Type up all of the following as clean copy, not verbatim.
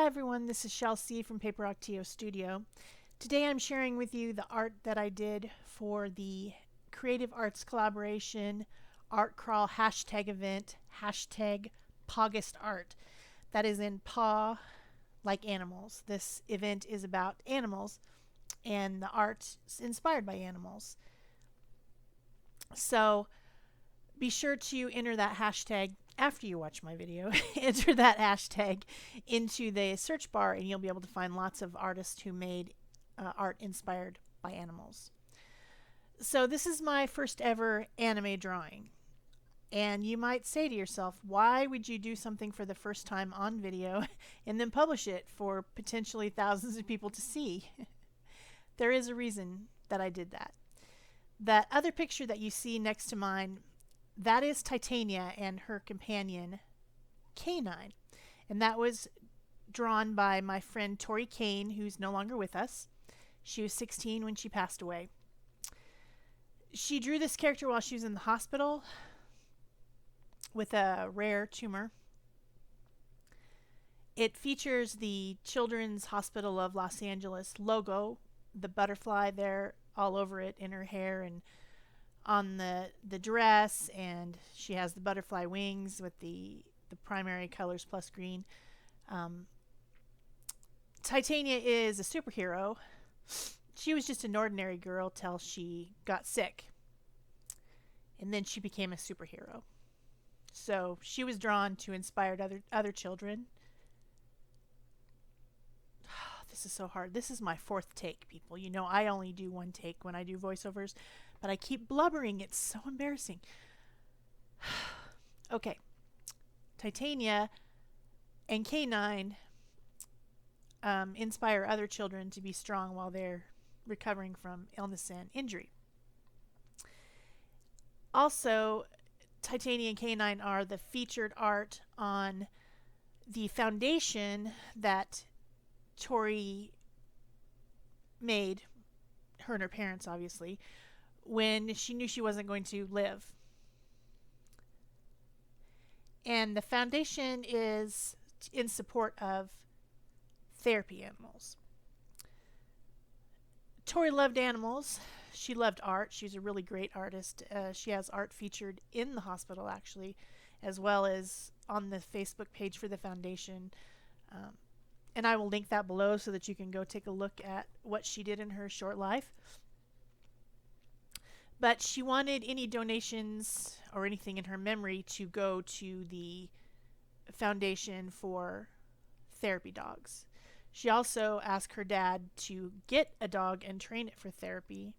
Hi everyone, this is Shel from Paper Rock TO Studio. Today I'm sharing with you the art that I did for the Creative Arts Collaboration Art Crawl hashtag event, hashtag PAUGUST That is in paw like animals. This event is about animals and the art is inspired by animals. So be sure to enter that hashtag after you watch my video. Enter that hashtag into the search bar and you'll be able to find lots of artists who made art inspired by animals. So this is my first ever anime drawing. And you might say to yourself, why would you do something for the first time on video and then publish it for potentially thousands of people to see? There is a reason that I did that. That other picture that you see next to mine, that is Titania and her companion K9. And that was drawn by my friend Tory Kane, who's no longer with us. She was 16 when she passed away. She drew this character while she was in the hospital with a rare tumor. It features the Children's Hospital of Los Angeles logo, the butterfly there all over it in her hair and on the dress, and she has the butterfly wings with the primary colors plus green. Titania is a superhero. She was just an ordinary girl till she got sick, and then she became a superhero. So she was drawn to inspire other children. This is so hard. This is my fourth take, people. You know, I only do one take when I do voiceovers, but I keep blubbering. It's so embarrassing. Okay. Titania and K9 inspire other children to be strong while they're recovering from illness and injury. Also, Titania and K9 are the featured art on the foundation that Tori made, her and her parents obviously, when she knew she wasn't going to live. And the foundation is in support of therapy animals. Tori loved animals. She loved art. She's a really great artist. She has art featured in the hospital actually, as well as on the Facebook page for the foundation. And I will link that below so that you can go take a look at what she did in her short life. But she wanted any donations or anything in her memory to go to the foundation for therapy dogs. She also asked her dad to get a dog and train it for therapy,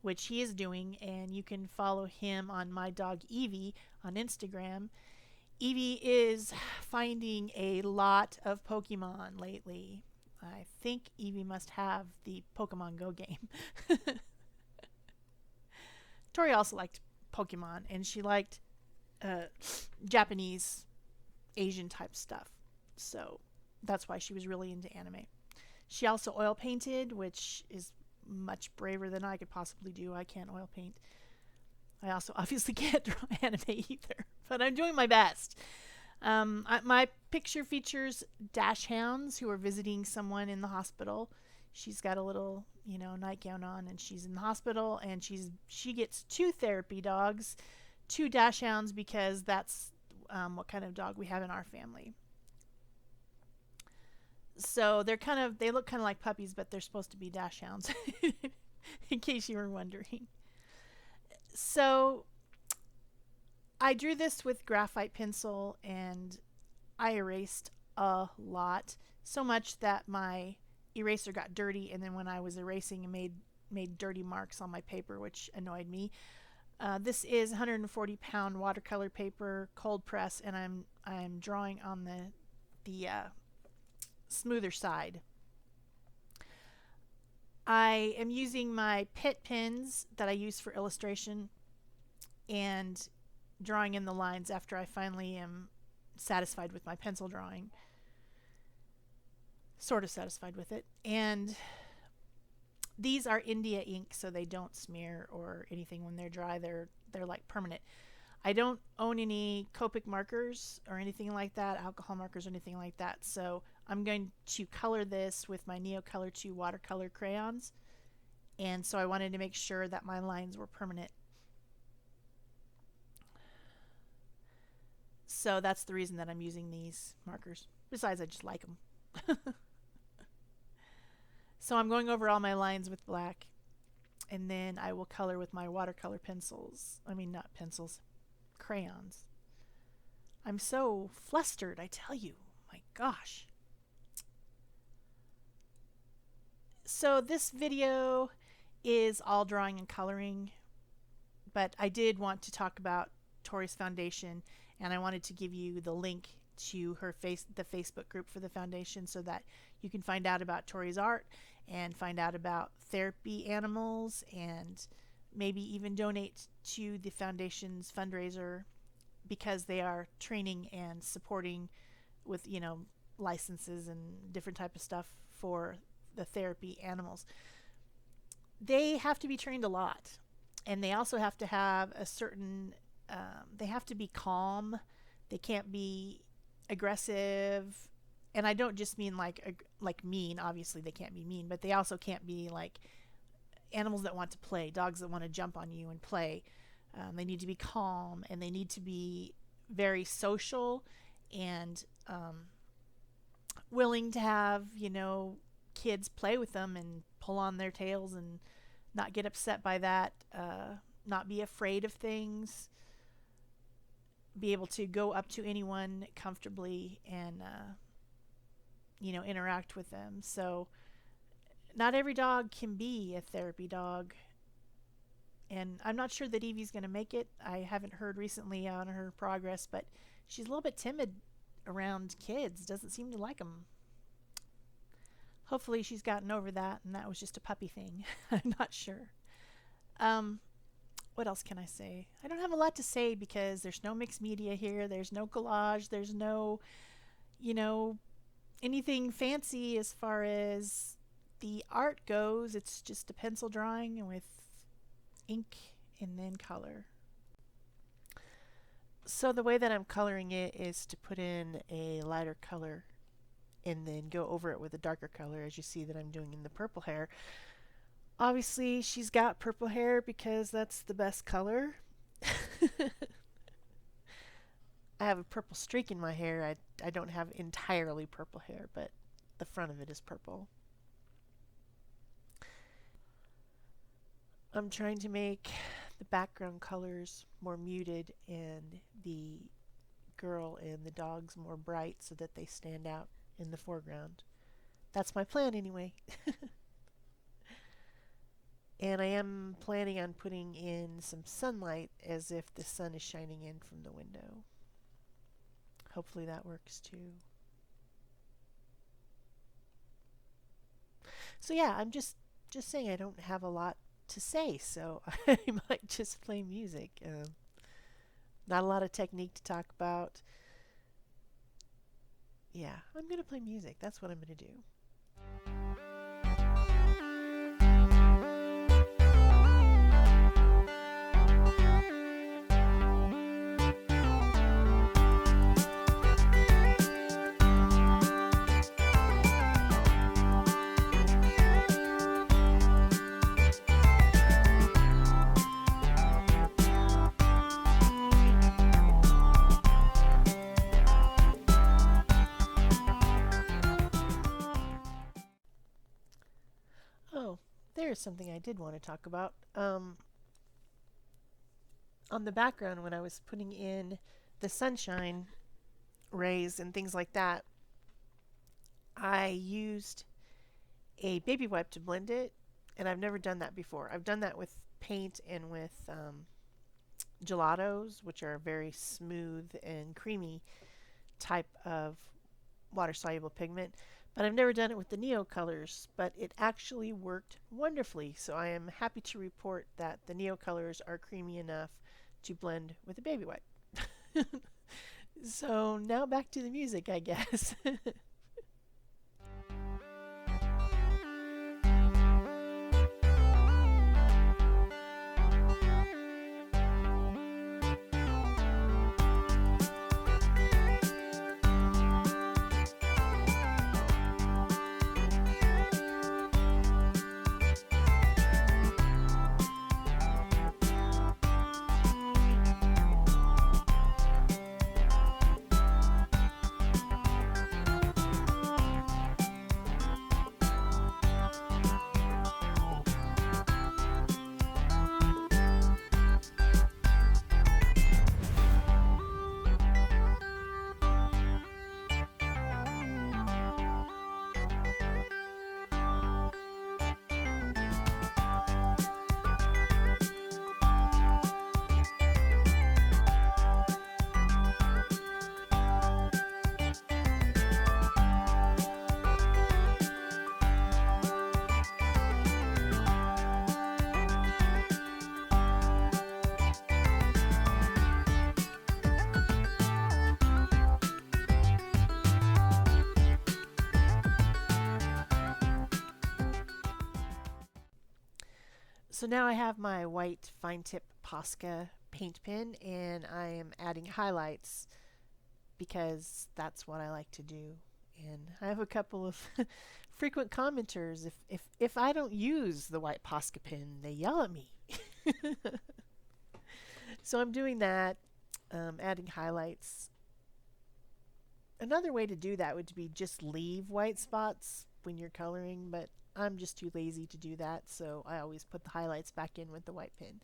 which he is doing, and you can follow him on My Dog Evie on Instagram. Evie is finding a lot of Pokemon lately. I think Evie must have the Pokemon Go game. Tori also liked Pokemon, and she liked Japanese, Asian type stuff. So that's why she was really into anime. She also oil painted, which is much braver than I could possibly do. I can't oil paint. I also obviously can't draw anime either, but I'm doing my best. My picture features dash hounds who are visiting someone in the hospital. She's got a little, nightgown on, and she's in the hospital, and she gets 2 therapy dogs, 2 dash hounds, because that's what kind of dog we have in our family. So they look kind of like puppies, but they're supposed to be dash hounds, in case you were wondering. So I drew this with graphite pencil, and I erased a lot, so much that my eraser got dirty, and then when I was erasing it made dirty marks on my paper, which annoyed me. This is 140-pound watercolor paper, cold press, and I'm drawing on the smoother side. I am using my pit pens that I use for illustration and drawing in the lines after I finally am satisfied with my pencil drawing. Sort of satisfied with it. And these are India ink, so they don't smear or anything when they're dry. They're like permanent. I don't own any Copic markers or anything like that, alcohol markers or anything like that, so I'm going to color this with my Neocolor 2 watercolor crayons, and so I wanted to make sure that my lines were permanent. So that's the reason that I'm using these markers. Besides, I just like them. So I'm going over all my lines with black, and then I will color with my watercolor pencils. I mean, not pencils, crayons. I'm so flustered, I tell you. My gosh. So this video is all drawing and coloring, but I did want to talk about Tori's foundation, and I wanted to give you the link to the Facebook group for the foundation so that you can find out about Tori's art and find out about therapy animals, and maybe even donate to the foundation's fundraiser, because they are training and supporting with, you know, licenses and different type of stuff for the therapy animals. They have to be trained a lot, and they also have to have a certain they have to be calm. They can't be aggressive, and I don't just mean like mean. Obviously they can't be mean, but they also can't be like animals that want to play, dogs that want to jump on you and play. They need to be calm, and they need to be very social and willing to have, you know, kids play with them and pull on their tails and not get upset by that, not be afraid of things, be able to go up to anyone comfortably and you know, interact with them. So not every dog can be a therapy dog, and I'm not sure that Evie's going to make it. I haven't heard recently on her progress, but she's a little bit timid around kids, doesn't seem to like them. Hopefully she's gotten over that, and that was just a puppy thing. I'm not sure. What else can I say? I don't have a lot to say because there's no mixed media here. There's no collage. There's no, you know, anything fancy as far as the art goes. It's just a pencil drawing with ink and then color. So the way that I'm coloring it is to put in a lighter color and then go over it with a darker color, as you see that I'm doing in the purple hair. Obviously she's got purple hair because that's the best color. I have a purple streak in my hair. I don't have entirely purple hair, but the front of it is purple. I'm trying to make the background colors more muted and the girl and the dogs more bright so that they stand out in the foreground. That's my plan anyway. And I am planning on putting in some sunlight as if the sun is shining in from the window. Hopefully that works too. So yeah, I'm just saying I don't have a lot to say, so I might just play music. Not a lot of technique to talk about. Yeah, I'm going to play music. That's what I'm going to do. There's something I did want to talk about. On the background, when I was putting in the sunshine rays and things like that, I used a baby wipe to blend it, and I've never done that before. I've done that with paint and with gelatos, which are very smooth and creamy type of water-soluble pigment. But I've never done it with the Neocolors, but it actually worked wonderfully. So I am happy to report that the Neocolors are creamy enough to blend with a baby wipe. So now back to the music, I guess. So now I have my white fine tip Posca paint pen, and I am adding highlights because that's what I like to do. And I have a couple of frequent commenters. If I don't use the white Posca pen, they yell at me. So I'm doing that, adding highlights. Another way to do that would be just leave white spots when you're coloring, but I'm just too lazy to do that, so I always put the highlights back in with the white pen.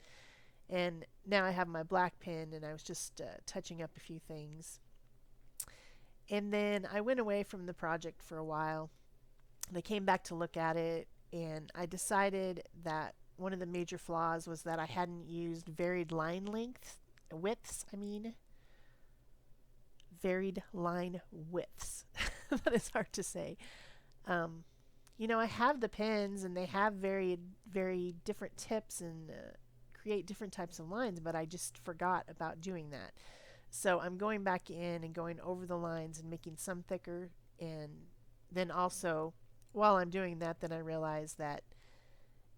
And now I have my black pen, and I was just touching up a few things. And then I went away from the project for a while, and I came back to look at it, and I decided that one of the major flaws was that I hadn't used varied line widths. Varied line widths. That is hard to say. You know, I have the pens, and they have very different tips and create different types of lines, but I just forgot about doing that. So I'm going back in and going over the lines and making some thicker, and then also while I'm doing that, then I realize that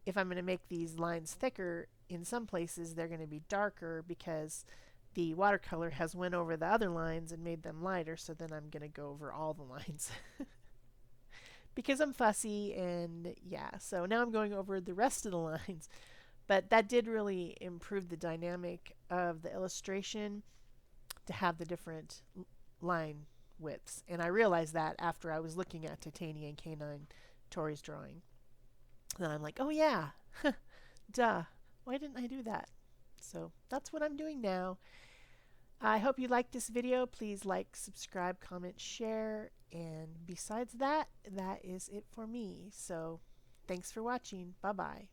if I'm going to make these lines thicker, in some places they're going to be darker because the watercolor has went over the other lines and made them lighter, so then I'm going to go over all the lines. Because I'm fussy, and yeah, so now I'm going over the rest of the lines. But that did really improve the dynamic of the illustration to have the different line widths. And I realized that after I was looking at Titania and K9, Tori's drawing. Then I'm like, oh yeah, duh, why didn't I do that? So that's what I'm doing now. I hope you liked this video. Please like, subscribe, comment, share. And besides that, that is it for me. So thanks for watching. Bye-bye.